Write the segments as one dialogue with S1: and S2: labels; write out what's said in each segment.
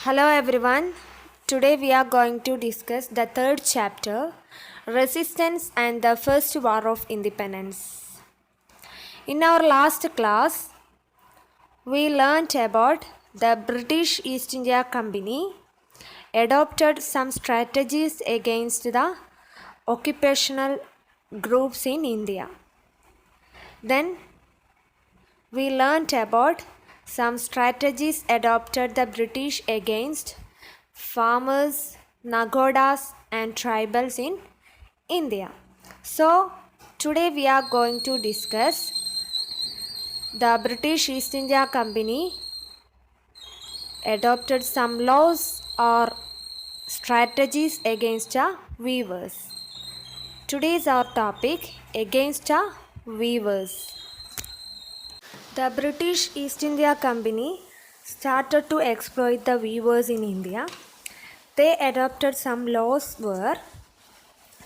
S1: Hello everyone. Today we are going to discuss the third chapter, Resistance and the First War of Independence. In our last class, we learnt about the British East India Company adopted some strategies against the occupational groups in India. Then we learnt about some strategies adopted the British against farmers, nagodas and tribals in India. So today we are going to discuss the British East India Company adopted some laws or strategies against the weavers. Today's our topic, against the weavers. The British East India Company started to exploit the weavers in India. They adopted some laws where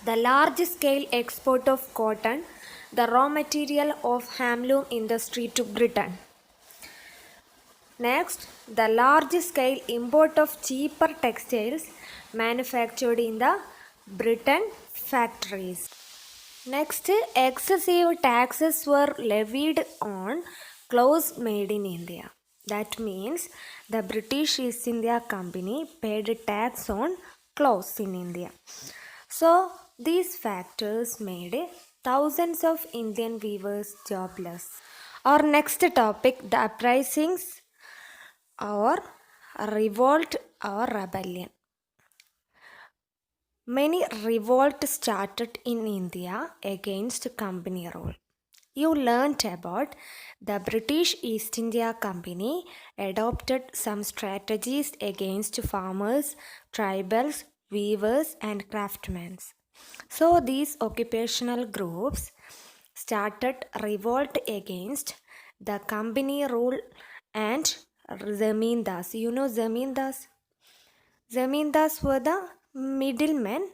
S1: the large-scale export of cotton, the raw material of handloom industry to Britain. Next, the large-scale import of cheaper textiles manufactured in the Britain factories. Next, excessive taxes were levied on clothes made in India. That means the British East India Company paid tax on clothes in India. So these factors made thousands of Indian weavers jobless. Our next topic, the uprisings or revolt or rebellion. Many revolts started in India against company rule. You learnt about the British East India Company adopted some strategies against farmers, tribals, weavers and craftsmen. So these occupational groups started revolt against the company rule and zamindars. You know zamindars? Zamindars were the middlemen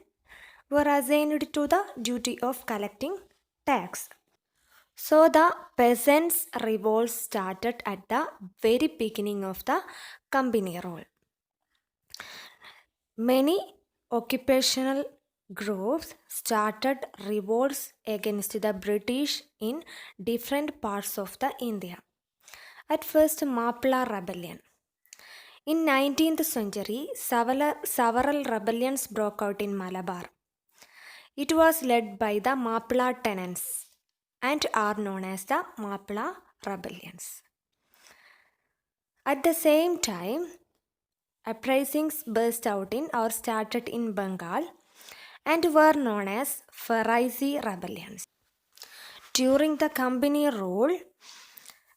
S1: were assigned to the duty of collecting tax. So the peasants' revolt started at the very beginning of the company rule. Many occupational groups started revolts against the British in different parts of the India. At first, Mappila Rebellion. In 19th century, several rebellions broke out in Malabar. It was led by the Mappila tenants and are known as the Mappila rebellions. At the same time, uprisings burst out in or started in Bengal and were known as Faraisi rebellions. During the company rule,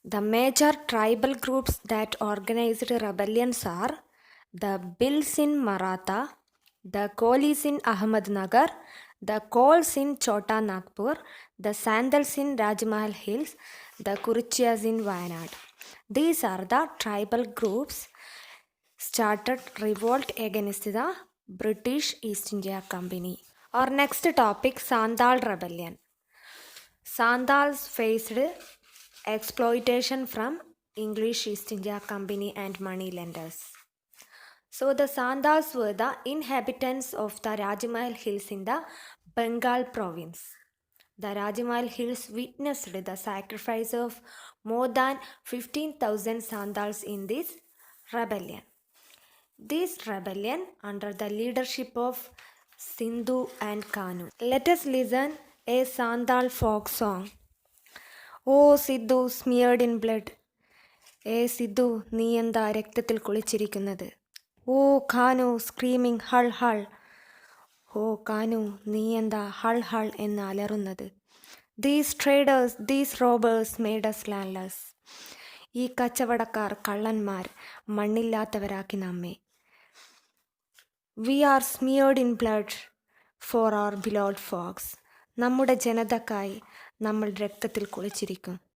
S1: the major tribal groups that organized rebellions are the Bhils in Maratha, the Kolis in Ahmednagar, the Kols in Chota Nagpur, the Sandals in Rajmahal Hills, the Kuruchias in Wayanad. These are the tribal groups started revolt against the British East India Company. Our next topic, Sandal Rebellion. Sandals faced exploitation from English East India Company and money lenders. So the Sandals were the inhabitants of the Rajmahal Hills in the Bengal province. The Rajmahal Hills witnessed the sacrifice of more than 15,000 Sandals in this rebellion. This rebellion under the leadership of Sindhu and Kanu. Let us listen a Sandal folk song. Oh Sidhu, smeared in blood. Sidhu, നീ എന്താ രക്തത്തിൽ കുളിച്ചിരിക്കുന്നത്? ഓ ഖാനു, screaming hull hull. ഓ കാനു, നീ എന്താ hull hull എന്ന് അലറുന്നത്? These traders, these robbers made us landless. ഈ കച്ചവടക്കാർ, കള്ളന്മാർ മണ്ണില്ലാത്തവരാക്കി നമ്മെ. We are smeared in blood for our beloved folks. നമ്മുടെ ജനതക്കായി നമ്മൾ രക്തത്തിൽ കുളിച്ചിരിക്കും.